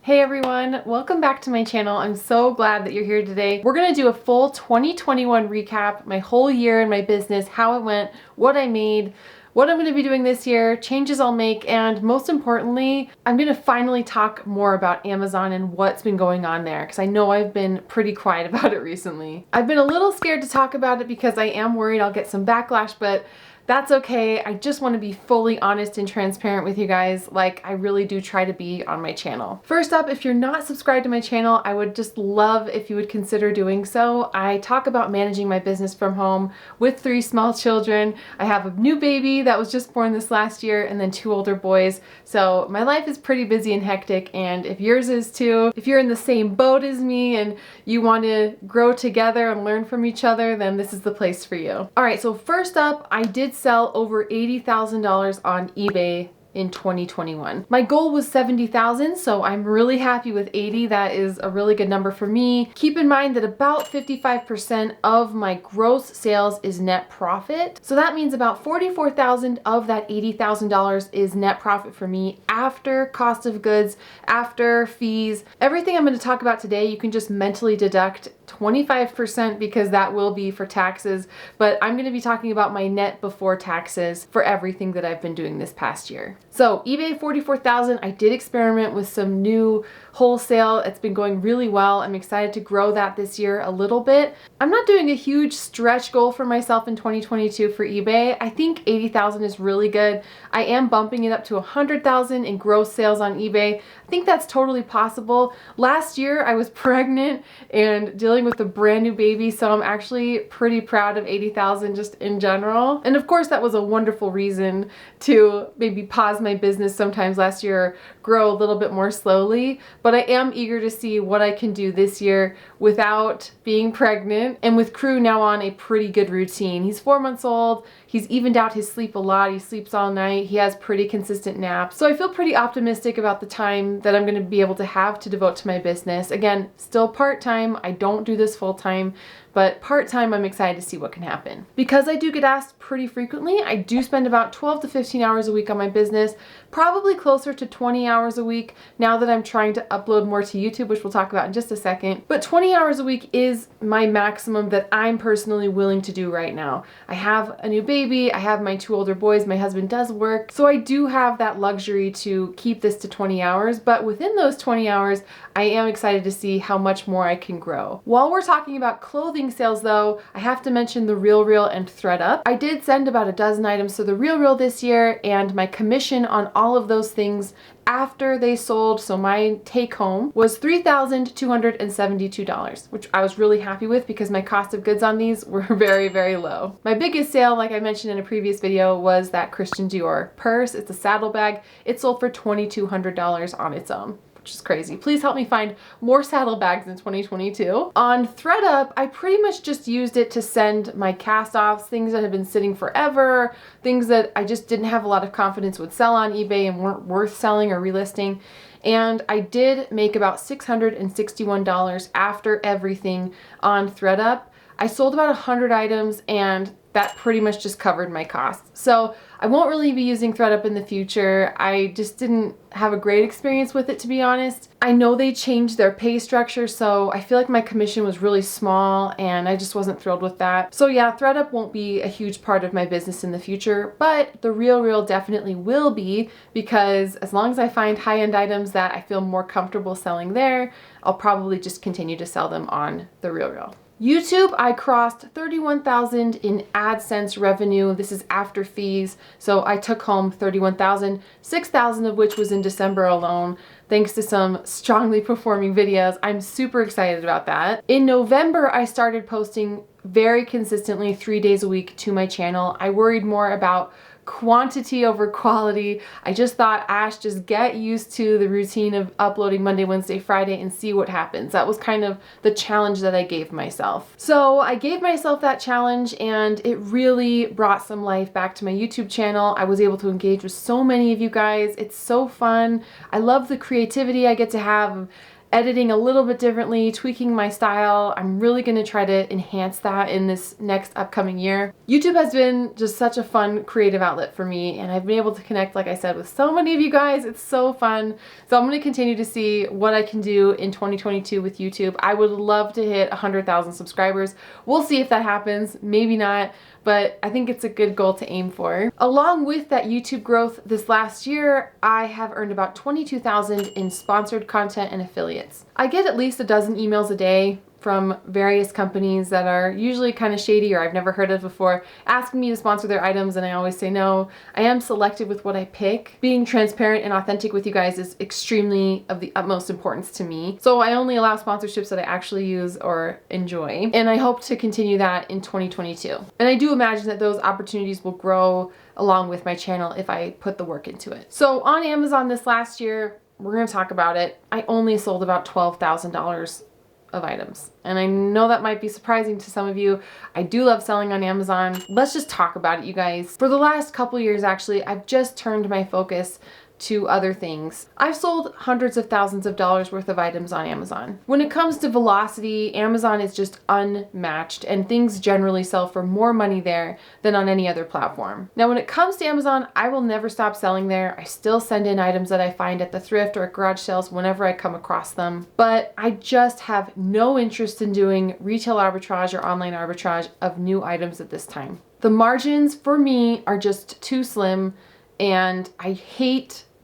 Hey everyone, welcome back to my channel. I'm so glad that you're here today. We're gonna do a full 2021 recap, my whole year in my business, how it went, what I made, what I'm gonna be doing this year, changes I'll make, and most importantly, I'm gonna finally talk more about Amazon and what's been going on there, because I know I've been pretty quiet about it recently. I've been a little scared to talk about it because I am worried I'll get some backlash, but that's okay. I just want to be fully honest and transparent with you guys, like I really do try to be on my channel. First up, if you're not subscribed to my channel, I would just love if you would consider doing so. I talk about managing my business from home with 3 small children. I have a new baby that was just born this last year and then 2 older boys. So my life is pretty busy and hectic, and if yours is too, if you're in the same boat as me and you want to grow together and learn from each other, then this is the place for you. All right, so first up, I did sell over $80,000 on eBay in 2021. My goal was 70,000, so I'm really happy with 80. That is a really good number for me. Keep in mind that about 55% of my gross sales is net profit. So that means about 44,000 of that $80,000 is net profit for me after cost of goods, after fees. Everything I'm going to talk about today, you can just mentally deduct 25% because that will be for taxes, but I'm going to be talking about my net before taxes for everything that I've been doing this past year. So eBay 44,000, I did experiment with some new wholesale. It's been going really well. I'm excited to grow that this year a little bit. I'm not doing a huge stretch goal for myself in 2022 for eBay. I think 80,000 is really good. I am bumping it up to 100,000 in gross sales on eBay. I think that's totally possible. Last year I was pregnant and dealing with a brand new baby, so I'm actually pretty proud of 80,000 just in general. And of course that was a wonderful reason to maybe pause my business sometimes last year, grow a little bit more slowly, but I am eager to see what I can do this year without being pregnant and with Crew now on a pretty good routine. He's 4 months old. He's evened out his sleep a lot. He sleeps all night. He has pretty consistent naps. So I feel pretty optimistic about the time that I'm going to be able to have to devote to my business. Again, still part-time. I don't do this full-time, but part-time I'm excited to see what can happen. Because I do get asked pretty frequently, I do spend about 12 to 15 hours a week on my business, probably closer to 20 hours a week now that I'm trying to upload more to YouTube, which we'll talk about in just a second. But 20 hours a week is my maximum that I'm personally willing to do right now. I have a new baby, I have my 2 older boys, my husband does work, so I do have that luxury to keep this to 20 hours, but within those 20 hours, I am excited to see how much more I can grow. While we're talking about clothing sales though, I have to mention the RealReal and ThredUp. I did send about a dozen items to the RealReal this year, and my commission on all of those things after they sold, so my take home was $3,272, which I was really happy with because my cost of goods on these were very, very low. My biggest sale, like I mentioned in a previous video, was that Christian Dior purse. It's a saddlebag. It sold for $2,200 on its own, which is crazy. Please help me find more saddlebags in 2022. On ThredUp, I pretty much just used it to send my cast-offs, things that have been sitting forever, things that I just didn't have a lot of confidence would sell on eBay and weren't worth selling or relisting. And I did make about $661 after everything on ThredUp. I sold about 100 items and that pretty much just covered my costs. So I won't really be using ThredUp in the future. I just didn't have a great experience with it, to be honest. I know they changed their pay structure, so I feel like my commission was really small and I just wasn't thrilled with that. So yeah, ThredUp won't be a huge part of my business in the future, but the RealReal definitely will be, because as long as I find high-end items that I feel more comfortable selling there, I'll probably just continue to sell them on the RealReal. YouTube, I crossed 31,000 in AdSense revenue. This is after fees. So I took home 31,000, 6,000 of which was in December alone, thanks to some strongly performing videos. I'm super excited about that. In November, I started posting very consistently 3 days a week to my channel. I worried more about quantity over quality. I just thought, Ash, just get used to the routine of uploading Monday, Wednesday, Friday and see what happens. That was kind of the challenge that I gave myself. So I gave myself that challenge and it really brought some life back to my YouTube channel. I was able to engage with so many of you guys. It's so fun. I love the creativity I get to have editing a little bit differently, tweaking my style. I'm really going to try to enhance that in this next upcoming year. YouTube has been just such a fun creative outlet for me, and I've been able to connect, like I said, with so many of you guys. It's so fun. So I'm going to continue to see what I can do in 2022 with YouTube. I would love to hit 100,000 subscribers. We'll see if that happens, maybe not, but I think it's a good goal to aim for. Along with that YouTube growth this last year, I have earned about $22,000 in sponsored content and affiliates. I get at least a dozen emails a day from various companies that are usually kind of shady or I've never heard of before, asking me to sponsor their items, and I always say no. I am selective with what I pick. Being transparent and authentic with you guys is extremely of the utmost importance to me. So I only allow sponsorships that I actually use or enjoy, and I hope to continue that in 2022. And I do imagine that those opportunities will grow along with my channel if I put the work into it. So on Amazon this last year, we're gonna talk about it. I only sold about $12,000 of items. And I know that might be surprising to some of you. I do love selling on Amazon. Let's just talk about it, you guys. For the last couple years, actually, I've just turned my focus to other things. I've sold hundreds of thousands of dollars worth of items on Amazon. When it comes to velocity, Amazon is just unmatched, and things generally sell for more money there than on any other platform. Now, when it comes to Amazon, I will never stop selling there. I still send in items that I find at the thrift or at garage sales whenever I come across them, but I just have no interest in doing retail arbitrage or online arbitrage of new items at this time. The margins for me are just too slim, and I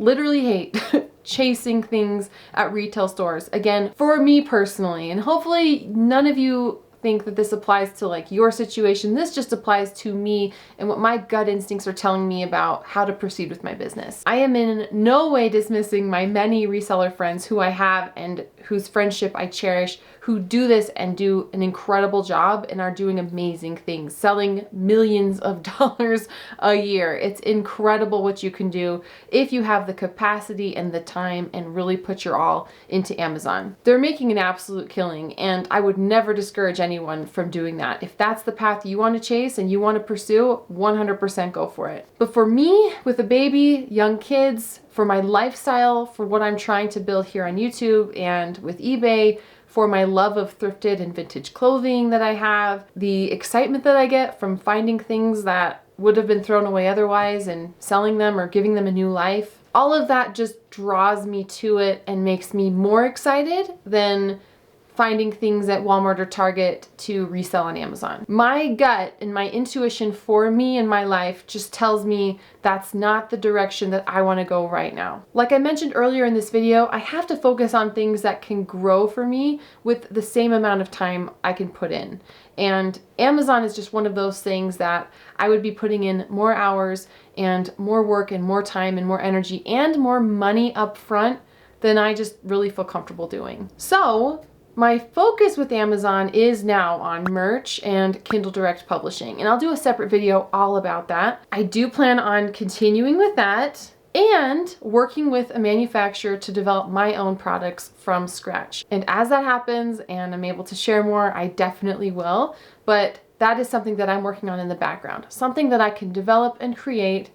literally hate chasing things at retail stores. Again, for me personally, and hopefully none of you think that this applies to like your situation. This just applies to me and what my gut instincts are telling me about how to proceed with my business. I am in no way dismissing my many reseller friends who I have and whose friendship I cherish, who do this and do an incredible job and are doing amazing things, selling millions of dollars a year. It's incredible what you can do if you have the capacity and the time and really put your all into Amazon. They're making an absolute killing, and I would never discourage anyone from doing that. If that's the path you want to chase and you want to pursue, 100% go for it. But for me, with a baby, young kids, for my lifestyle, for what I'm trying to build here on YouTube and with eBay, for my love of thrifted and vintage clothing that I have, the excitement that I get from finding things that would have been thrown away otherwise and selling them or giving them a new life, all of that just draws me to it and makes me more excited than finding things at Walmart or Target to resell on Amazon. My gut and my intuition for me and my life just tells me that's not the direction that I want to go right now. Like I mentioned earlier in this video, I have to focus on things that can grow for me with the same amount of time I can put in. And Amazon is just one of those things that I would be putting in more hours and more work and more time and more energy and more money up front than I just really feel comfortable doing. So my focus with Amazon is now on merch and Kindle Direct Publishing, and I'll do a separate video all about that. I do plan on continuing with that and working with a manufacturer to develop my own products from scratch. And as that happens and I'm able to share more, I definitely will, but that is something that I'm working on in the background, something that I can develop and create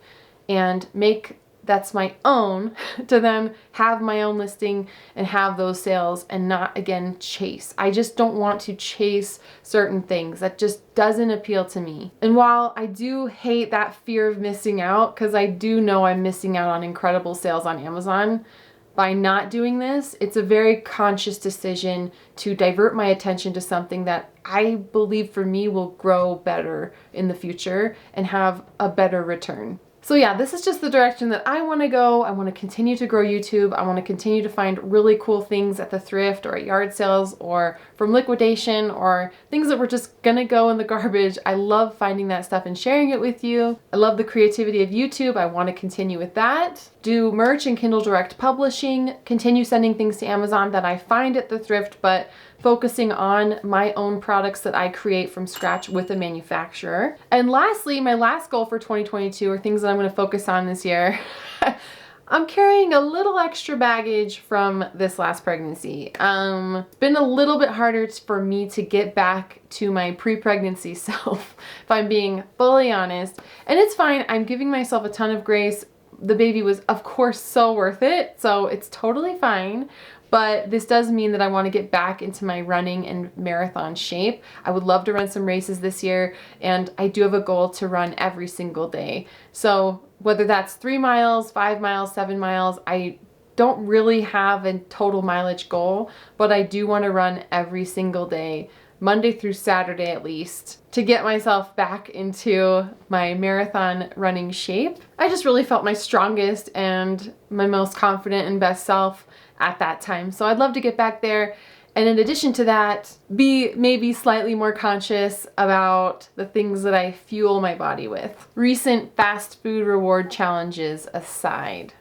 and make that's my own to then have my own listing and have those sales and not again chase. I just don't want to chase certain things. That just doesn't appeal to me. And while I do hate that fear of missing out, because I do know I'm missing out on incredible sales on Amazon, by not doing this, it's a very conscious decision to divert my attention to something that I believe for me will grow better in the future and have a better return. So yeah, this is just the direction that I want to go. I want to continue to grow YouTube. I want to continue to find really cool things at the thrift or at yard sales or from liquidation or things that were just gonna go in the garbage. I love finding that stuff and sharing it with you. I love the creativity of YouTube. I want to continue with that. Do merch and Kindle Direct Publishing. Continue sending things to Amazon that I find at the thrift, but focusing on my own products that I create from scratch with a manufacturer. And lastly, my last goal for 2022 are things that I'm going to focus on this year. I'm carrying a little extra baggage from this last pregnancy. It's been a little bit harder for me to get back to my pre-pregnancy self, if I'm being fully honest. And it's fine. I'm giving myself a ton of grace. The baby was, of course, so worth it, so it's totally fine. but this does mean that I want to get back into my running and marathon shape. I would love to run some races this year, and I do have a goal to run every single day. So whether that's 3 miles, 5 miles, 7 miles, I don't really have a total mileage goal, but I do want to run every single day, Monday through Saturday at least, to get myself back into my marathon running shape. I just really felt my strongest and my most confident and best self at that time. So I'd love to get back there. And in addition to that, be maybe slightly more conscious about the things that I fuel my body with. Recent fast food reward challenges aside.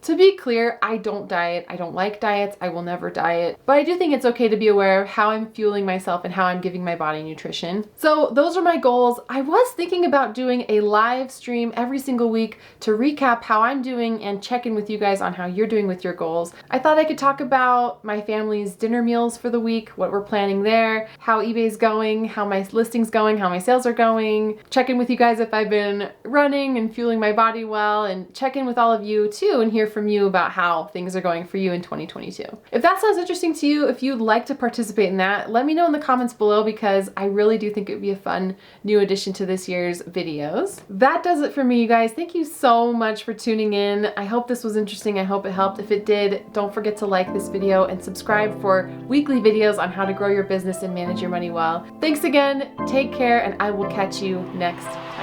To be clear, I don't diet. I don't like diets. I will never diet. But I do think it's okay to be aware of how I'm fueling myself and how I'm giving my body nutrition. So those are my goals. I was thinking about doing a live stream every single week to recap how I'm doing and check in with you guys on how you're doing with your goals. I thought I could talk about my family's dinner meals for the week, what we're planning there, how eBay's going, how my listing's going, how my sales are going, check in with you guys if I've been running and fueling my body well, and check in with all of you too and hear from you about how things are going for you in 2022. If that sounds interesting to you, if you'd like to participate in that, let me know in the comments below, because I really do think it would be a fun new addition to this year's videos. That does it for me, you guys. Thank you so much for tuning in. I hope this was interesting. I hope it helped. If it did, don't forget to like this video and subscribe for weekly videos on how to grow your business and manage your money well. Thanks again, take care, and I will catch you next time.